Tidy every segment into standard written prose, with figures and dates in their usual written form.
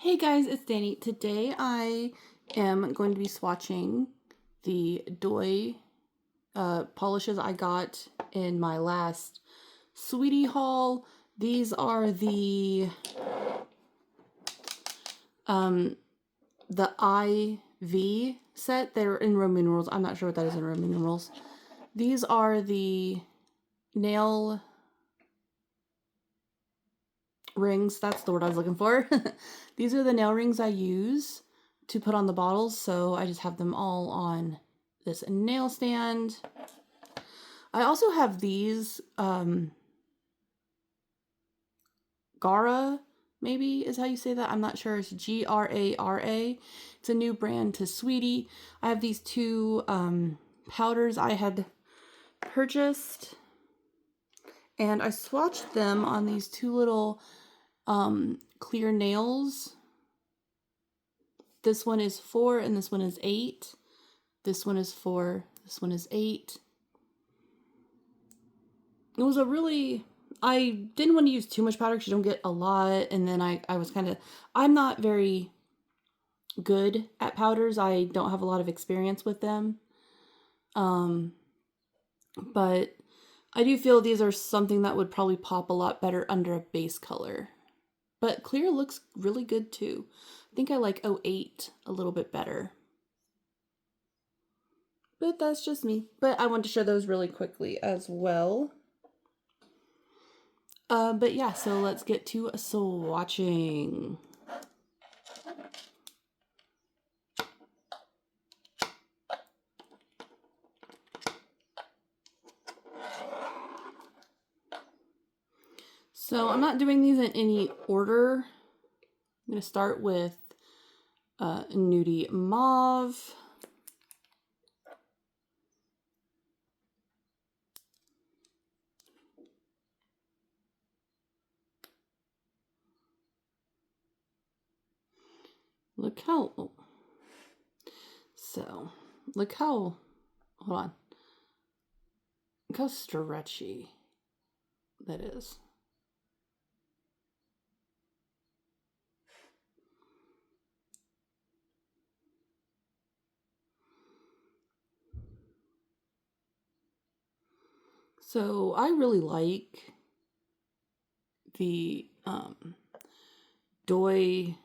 Hey guys, it's Danny. Today I am going to be swatching the Doi polishes I got in my last Sweetie haul. These are the IV set. They're in Roman numerals. I'm not sure what that is in Roman numerals. These are the nail rings. That's the word I was looking for. These are the nail rings I use to put on the bottles, so I just have them all on this nail stand. I also have these Gara, maybe is how you say that. I'm not sure. It's Grara. It's a new brand to Sweetie. I have these two powders I had purchased, and I swatched them on these two little clear nails. This one is 4 and this one is 8. This one is 4, this one is 8. It was a really, I didn't want to use too much powder because you don't get a lot. And then I was kind of, I'm not very good at powders. I don't have a lot of experience with them. But I do feel these are something that would probably pop a lot better under a base color. But clear looks really good too. I think I like 08 a little bit better. But that's just me. But I want to show those really quickly as well. But yeah, so let's get to swatching. So I'm not doing these in any order. I'm going to start with Nudie Mauve. Look how, oh. So, look how, hold on. Look how stretchy that is. So I really like the Doi,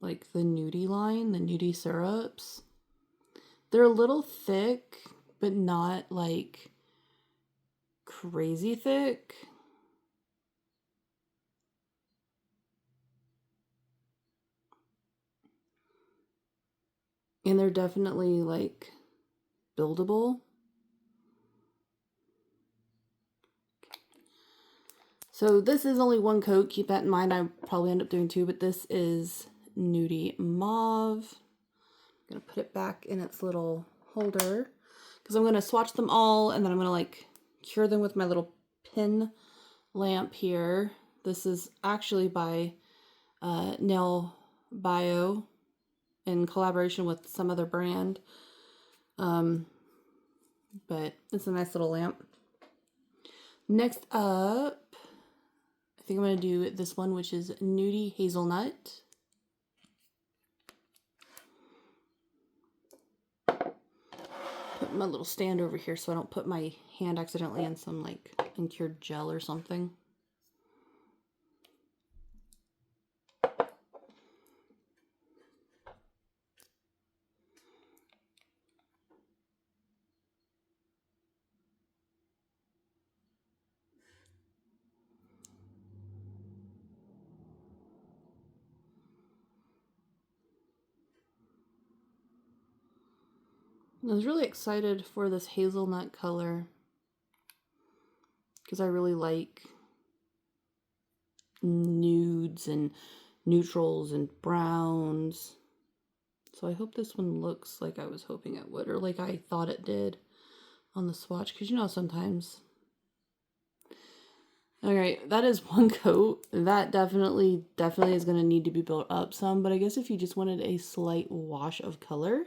like the nudie line, the nudie syrups. They're a little thick, but not like crazy thick. And they're definitely like buildable. So this is only one coat. Keep that in mind. I probably end up doing two, but this is Nudie Mauve. I'm going to put it back in its little holder because I'm going to swatch them all and then I'm going to like cure them with my little pin lamp here. This is actually by Nail Bio in collaboration with some other brand. But it's a nice little lamp. Next up, I think I'm going to do this one, which is Nudie Hazelnut. Put my little stand over here so I don't put my hand accidentally in some like uncured gel or something. I was really excited for this hazelnut color because I really like nudes and neutrals and browns. So I hope this one looks like I was hoping it would, or like I thought it did on the swatch, because you know sometimes. Alright, that is one coat. That definitely is going to need to be built up some, but I guess if you just wanted a slight wash of color,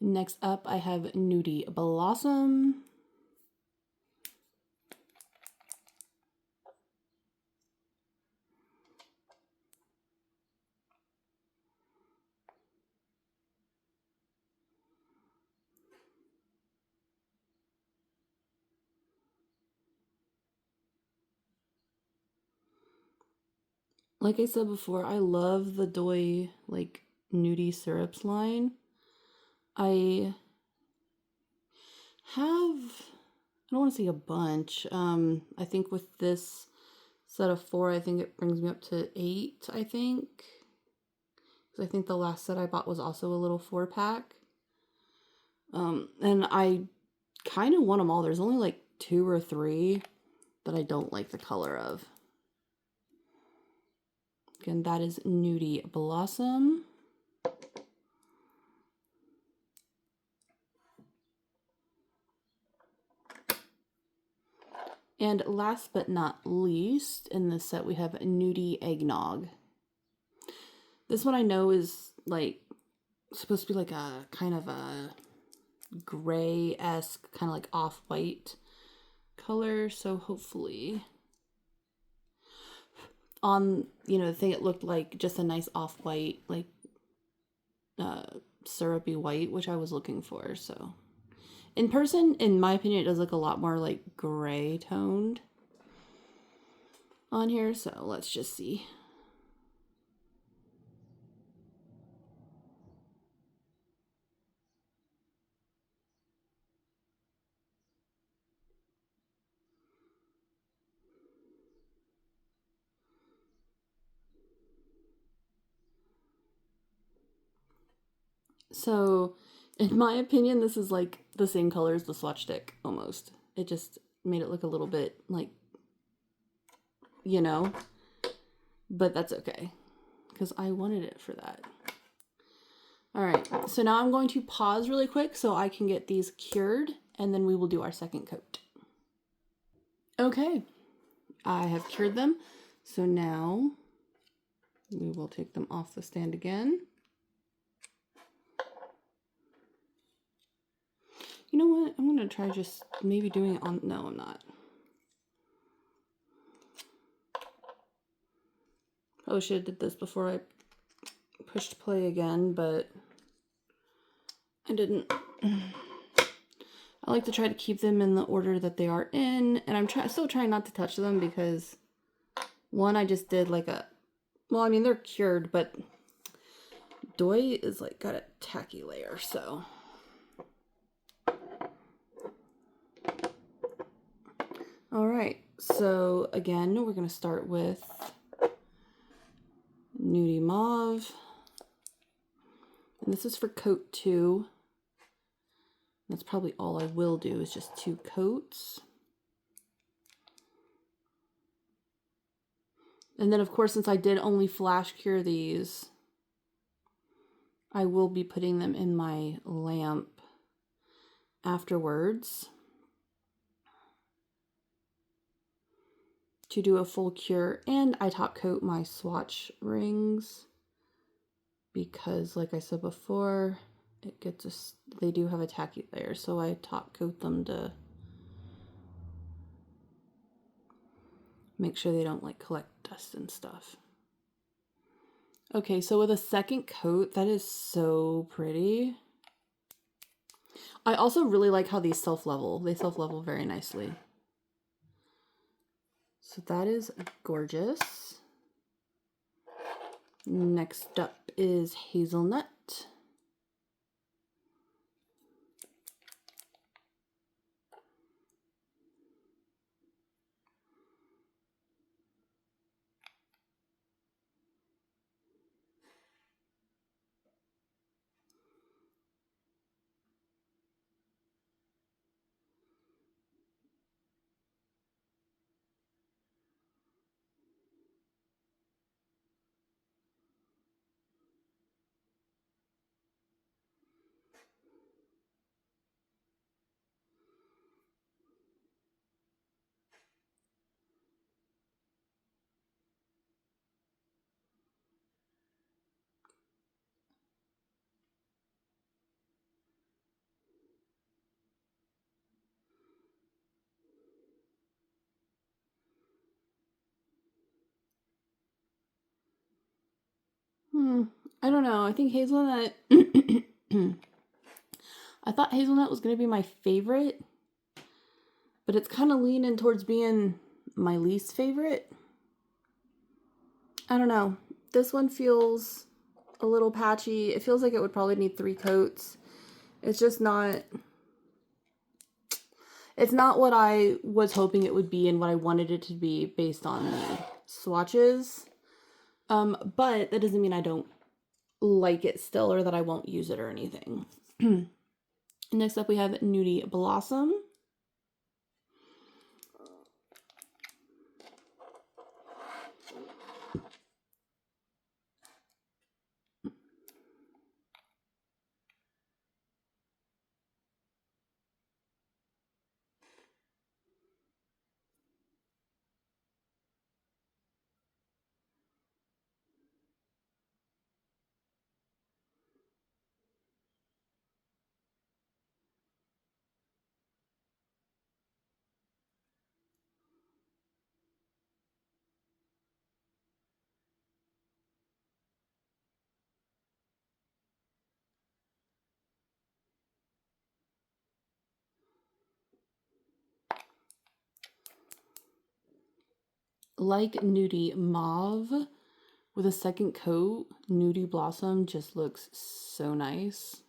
next up, I have Nudie Blossom. Like I said before, I love the Doi, like, nudie syrups line. I don't want to say a bunch. I think with this set of 4, I think it brings me up to 8, I think. Because I think the last set I bought was also a little 4-pack. And I kind of want them all. There's only like 2 or 3 that I don't like the color of. Again, that is Nudie Blossom. And last but not least, in this set we have Nudie Eggnog. This one I know is like supposed to be like a kind of a gray-esque, kind of like off-white color. So hopefully on, you know, the thing it looked like just a nice off-white, like syrupy white, which I was looking for. So in person, in my opinion, it does look a lot more like gray toned on here. So let's just see. So in my opinion, this is like the same color as the swatch stick almost. It just made it look a little bit like, you know, but that's okay because I wanted it for that. All right, so now I'm going to pause really quick so I can get these cured and then we will do our second coat. Okay, I have cured them. So now we will take them off the stand again. You know what? I'm going to try just maybe doing it on... No, I'm not. Probably should have did this before I pushed play again, but I didn't. I like to try to keep them in the order that they are in, and I'm still trying not to touch them because one, I just did like a... Well, I mean, they're cured, but Doi is like got a tacky layer, so... All right, so again, we're going to start with Nudie Mauve. And this is for coat 2. That's probably all I will do is just 2 coats. And then, of course, since I did only flash cure these, I will be putting them in my lamp afterwards to do a full cure. And I top coat my swatch rings because, like I said before, it gets they do have a tacky layer, so I top coat them to make sure they don't like collect dust and stuff. Okay, so with a second coat, that is so pretty. I also really like how these self-level. They self-level very nicely. So that is gorgeous. Next up is Hazelnut. I don't know. I think Hazelnut... I thought Hazelnut was going to be my favorite, but it's kind of leaning towards being my least favorite. I don't know. This one feels a little patchy. It feels like it would probably need 3 coats. It's just not... It's not what I was hoping it would be and what I wanted it to be based on the swatches. But that doesn't mean I don't like it still or that I won't use it or anything. Next up we have Nudie Blossom. Like Nudie Mauve with a second coat, Nudie Blossom just looks so nice.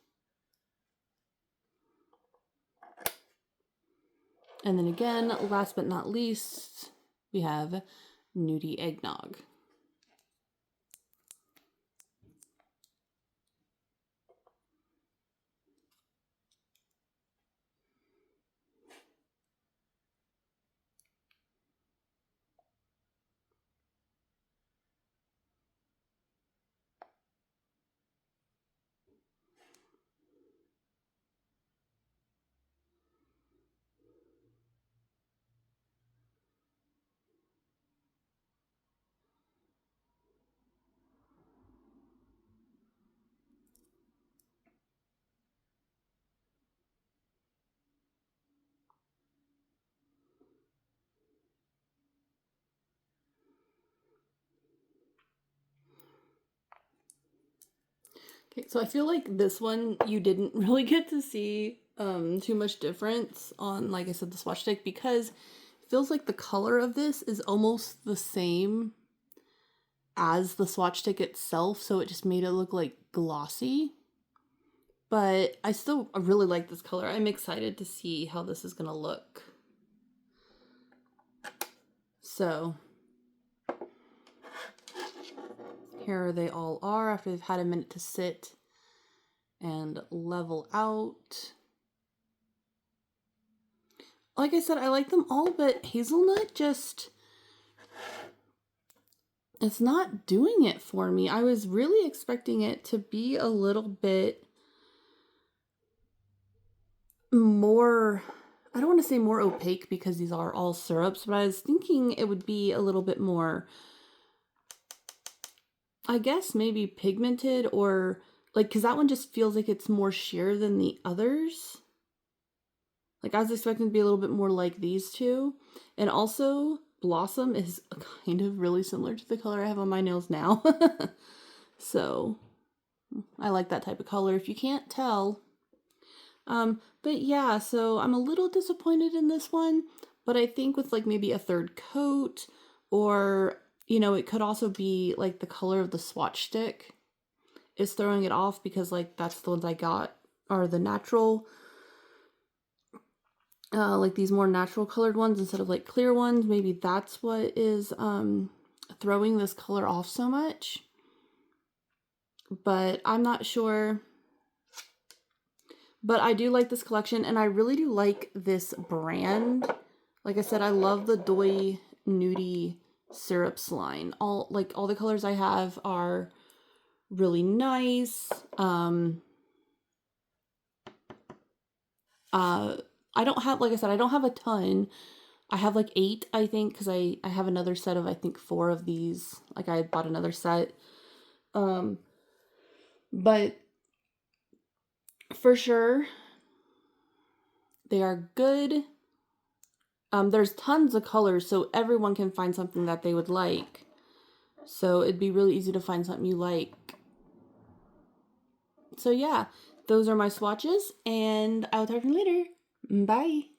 And then again, last but not least, we have Nudie Eggnog. Okay, so I feel like this one you didn't really get to see too much difference on, like I said, the swatch stick, because it feels like the color of this is almost the same as the swatch stick itself, so it just made it look like glossy. But I really like this color. I'm excited to see how this is gonna look. So here they all are after they've had a minute to sit and level out. Like I said, I like them all, but hazelnut just, it's not doing it for me. I was really expecting it to be a little bit more, I don't want to say more opaque because these are all syrups, but I was thinking it would be a little bit more, I guess maybe pigmented, or like, because that one just feels like it's more sheer than the others. Like I was expecting to be a little bit more like these two. And also Blossom is kind of really similar to the color I have on my nails now. So I like that type of color if you can't tell. But yeah, so I'm a little disappointed in this one, but I think with like maybe a 3rd coat, or, you know, it could also be like the color of the swatch stick is throwing it off, because like that's the ones I got are the natural, like these more natural colored ones instead of like clear ones. Maybe that's what is throwing this color off so much, but I'm not sure. But I do like this collection, and I really do like this brand. Like I said, I love the Doi Nudie syrups line. All the colors I have are really nice. I don't have, like I said, I don't have a ton. I have like 8, I think, because I have another set of, I think, 4 of these. Like I bought another set. But for sure, they are good. There's tons of colors, so everyone can find something that they would like. So it'd be really easy to find something you like. So yeah, those are my swatches, and I'll talk to you later. Bye.